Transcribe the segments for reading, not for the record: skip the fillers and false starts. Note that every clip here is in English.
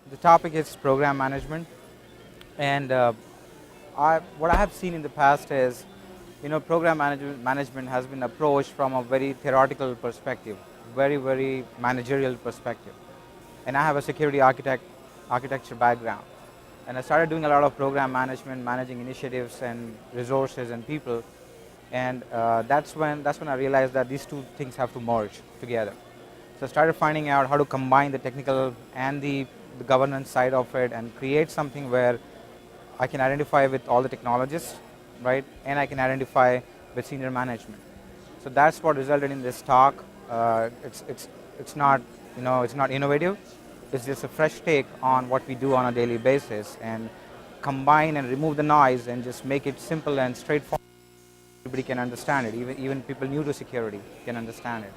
The topic is program management, and what I have seen in the past is, program management has been approached from a very theoretical perspective, very managerial perspective. And I have a security architecture background, and I started doing a lot of program management, managing initiatives and resources and people, and that's when I realized that these two things have to merge together. So I started finding out how to combine the technical and the governance side of it and create something where I can identify with all the technologists, right? And I can identify with senior management. So that's what resulted in this talk. It's not, it's not innovative. It's just a fresh take on what we do on a daily basis, and combine and remove the noise and just make it simple and straightforward. Everybody can understand it. Even people new to security can understand it.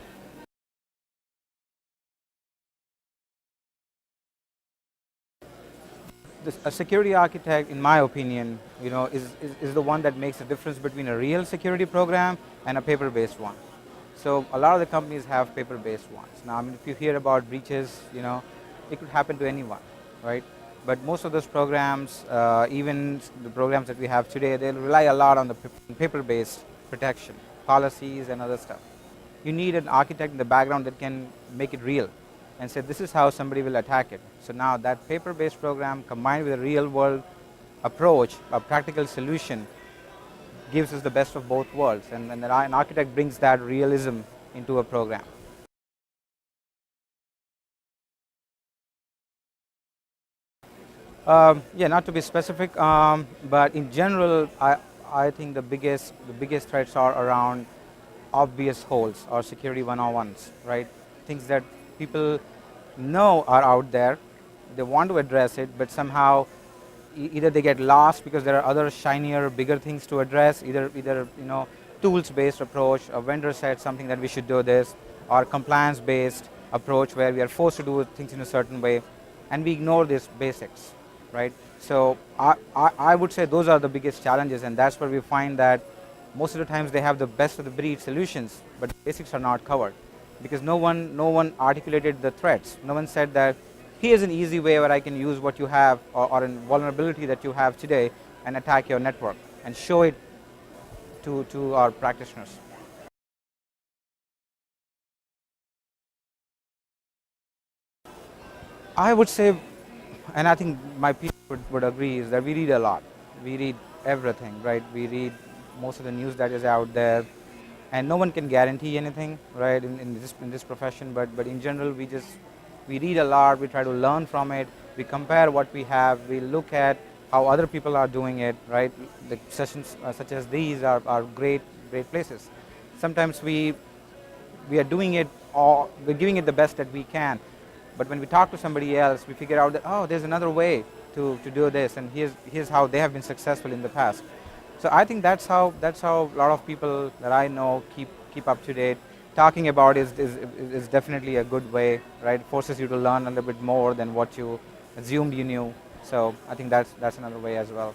A security architect, in my opinion, is the one that makes the difference between a real security program and a paper-based one. So a lot of the companies have paper-based ones. Now, I mean, if you hear about breaches, it could happen to anyone, right? But most of those programs, even the programs that we have today, they rely a lot on the paper-based protection, policies and other stuff. You need an architect in the background that can make it real and say this is how somebody will attack it. So now that paper-based program combined with a real-world approach, a practical solution, gives us the best of both worlds, and an architect brings that realism into a program. Yeah, not to be specific, but in general, I think the biggest threats are around obvious holes or security 101s, right? Things that people know are out there, they want to address it, but somehow either they get lost because there are other shinier, bigger things to address. Either tools-based approach, a vendor said something that we should do this, or compliance-based approach where we are forced to do things in a certain way, and we ignore these basics, right? So I would say those are the biggest challenges, and that's where we find that most of the times they have the best of the breed solutions, but the basics are not covered because no one articulated the threats. No one said that here's an easy way where I can use what you have or a vulnerability that you have today and attack your network and show it to our practitioners. I would say, and I think my people would agree, is that we read a lot. We read everything, right? We read most of the news that is out there, and no one can guarantee anything, right, in this profession. But in general, we read a lot. We try to learn from it. We compare what we have. We look at how other people are doing it, right? The sessions such as these are great places. Sometimes we are doing it, or we're giving it the best that we can. But when we talk to somebody else, we figure out that, oh, there's another way to do this, and here's how they have been successful in the past. So I think that's how a lot of people that I know keep up to date. Talking about is definitely a good way, right? It forces you to learn a little bit more than what you assumed you knew. So I think that's another way as well.